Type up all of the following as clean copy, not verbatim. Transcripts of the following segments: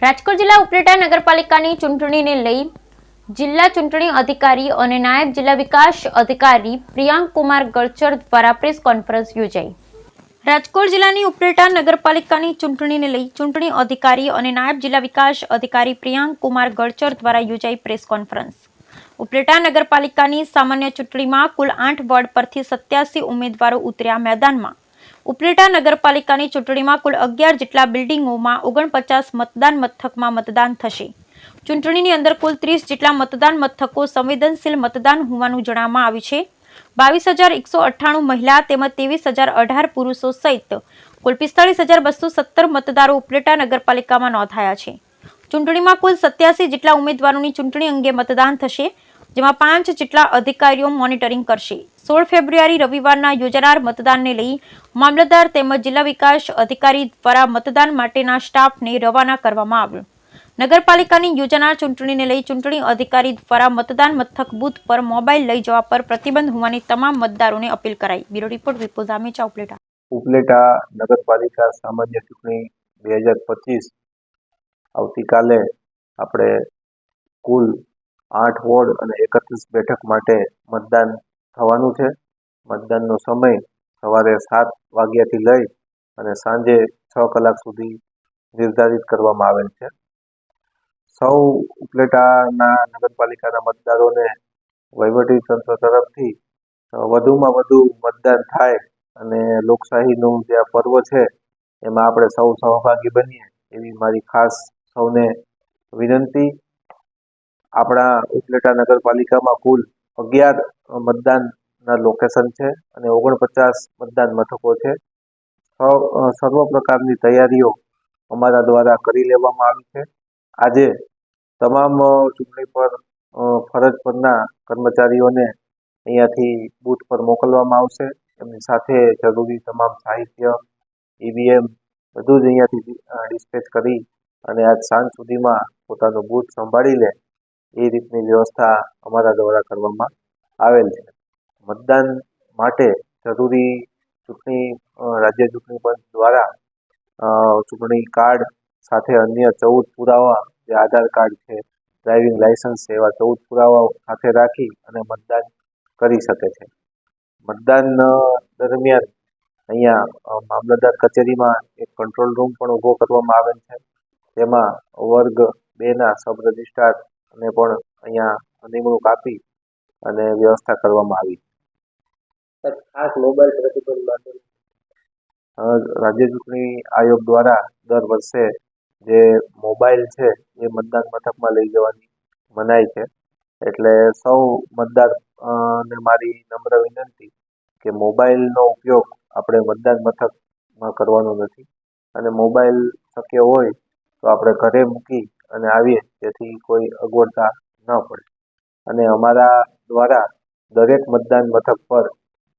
રાજકોટ જિલ્લા ઉપલેટા નગરપાલિકાની ચૂંટણીને લઈ જિલ્લા ચૂંટણી અધિકારી અને નાયબ જિલ્લા વિકાસ અધિકારી પ્રિયાંક કુમાર ગળચર દ્વારા પ્રેસ કોન્ફરન્સ યોજાઈ। રાજકોટ જિલ્લાની ઉપલેટા નગરપાલિકાની ચૂંટણીને લઈ ચૂંટણી અધિકારી અને નાયબ જિલ્લા વિકાસ અધિકારી પ્રિયાંક કુમાર ગળચર દ્વારા યોજાઈ પ્રેસ કોન્ફરન્સ। ઉપલેટા નગરપાલિકાની સામાન્ય ચૂંટણીમાં કુલ 8 વોર્ડ પરથી 87 ઉમેદવારો ઉતર્યા મેદાનમાં। ઉપલેટા નગરપાલિકાની ચૂંટણીમાં કુલ 11 જેટલા બિલ્ડિંગોમાં 49 મતદાન મથકમાં મતદાન થશે। ચૂંટણીની અંદર કુલ 30 જેટલા મતદાન મથકો સંવેદનશીલ મતદાન હોવાનું જણાવવામાં આવ્યું છે। 22,198 મહિલા તેમજ 23,018 પુરુષો સહિત કુલ 45,217 મતદારો ઉપલેટા નગરપાલિકામાં નોંધાયા છે। ચૂંટણીમાં કુલ 87 જેટલા ઉમેદવારોની ચૂંટણી અંગે મતદાન થશે, જેમાં 5 જેટલા અધિકારીઓ મોનિટરિંગ કરશે। 16 ફેબ્રુઆરી રવિવારના યોજાનાર મતદાનને લઈ મામલતદાર તેમજ જિલ્લા વિકાસ અધિકારી દ્વારા મતદાન માટેના સ્ટાફને રવાના કરવામાં આવ્યો। નગરપાલિકાની યોજાનાર ચૂંટણીને લઈ ચૂંટણી અધિકારી દ્વારા મતદાન મથક બૂથ પર મોબાઈલ લઈ જવા પર પ્રતિબંધ હોવાની તમામ મતદારોને અપીલ કરાઈ। બ્યુરો રિપોર્ટ વિપુલ ધામેચા, ઉપલેટા। ઉપલેટા નગરપાલિકા સામાન્ય ચૂંટણી 2025 આવતીકાલે આપણે કુલ 8 વોર્ડ અને 31 બેઠક માટે મતદાન થવાનું છે। મતદાનનો સમય સવારે 7 વાગ્યાથી લઈ અને સાંજે 6 કલાક સુધી નિર્ધારિત કરવામાં આવેલ છે। સૌ ઉપલેટાના નગરપાલિકાના મતદારોને વહીવટી તંત્ર તરફથી વધુમાં વધુ મતદાન થાય અને લોકશાહીનું જે આ પર્વ છે એમાં આપણે સૌ સહભાગી બનીએ એવી મારી ખાસ સૌને વિનંતી। આપણા ઉપલેટા નગરપાલિકામાં કુલ 11 મતદાનના લોકેશન છે અને 49 મતદાન મથકો છે। સર્વ પ્રકારની તૈયારીઓ અમારા દ્વારા કરી લેવામાં આવી છે। આજે તમામ ચૂંટણી પર ફરજ પરના કર્મચારીઓને અહીંયાથી બૂથ પર મોકલવામાં આવશે। એમની સાથે જરૂરી તમામ સાહિત્ય, ઈવીએમ બધું જ અહીંયાથી ડિસ્પેચ કરી અને આજ સાંજ સુધીમાં પોતાનું બૂથ સંભાળી લે એ રીતની વ્યવસ્થા અમારા દ્વારા કરવામાં આવેલ છે। મતદાન માટે જરૂરી રાજ્ય ચૂંટણી પંચ દ્વારા ચૂંટણી કાર્ડ સાથે અન્ય 14 પુરાવા, જે આધાર કાર્ડ છે, ડ્રાઇવિંગ લાયસન્સ છે, એવા 14 પુરાવાઓ સાથે રાખી અને મતદાન કરી શકે છે। મતદાન દરમિયાન અહીંયા મામલતદાર કચેરીમાં એક કંટ્રોલ રૂમ પણ ઊભો કરવામાં આવેલ છે, તેમાં વર્ગ 2ના સબ રજિસ્ટ્રાર અને પણ અહીંયા નિમણૂક આપી અને વ્યવસ્થા કરવામાં આવી। ખાસ મોબાઈલ પ્રતિબંધ માટે રાજ્ય ચૂંટણી આયોગ દ્વારા દર વર્ષે જે મોબાઈલ છે એ મતદાન મથકમાં લઈ જવાની મનાઈ છે। એટલે સૌ મતદાર ને મારી નમ્ર વિનંતી કે મોબાઈલનો ઉપયોગ આપણે મતદાન મથકમાં કરવાનો નથી અને મોબાઈલ શક્ય હોય તો આપણે ઘરે મૂકી અને આવીએ જેથી કોઈ અગવડતા ન પડે। અને અમારા દ્વારા દરેક મતદાન મથક પર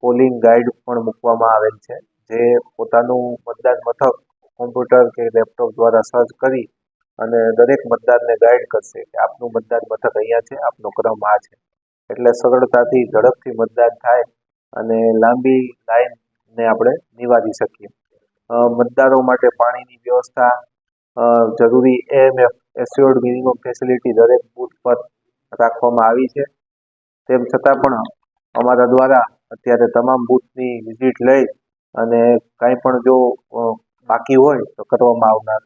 પોલિંગ ગાઈડ પણ મૂકવામાં આવેલ છે, જે પોતાનું મતદાન મથક કોમ્પ્યુટર કે લેપટોપ દ્વારા સર્ચ કરી અને દરેક મતદારને ગાઈડ કરશે કે આપનું મતદાન મથક અહીંયા છે, આપનો ક્રમ આ છે। એટલે સરળતાથી ઝડપથી મતદાન થાય અને લાંબી લાઈનને આપણે નિવારી શકીએ। મતદારો માટે પાણીની વ્યવસ્થા, જરૂરી એએમએફ એસ્યોર્ડ મિનિમમ ફેસિલિટી દરેક બૂથ પર રાખવામાં આવી છે। તેમ છતાં પણ અમારા દ્વારા અત્યારે તમામ બૂથની વિઝિટ લઈ અને કાંઈ પણ જો બાકી હોય તો કરવામાં આવનાર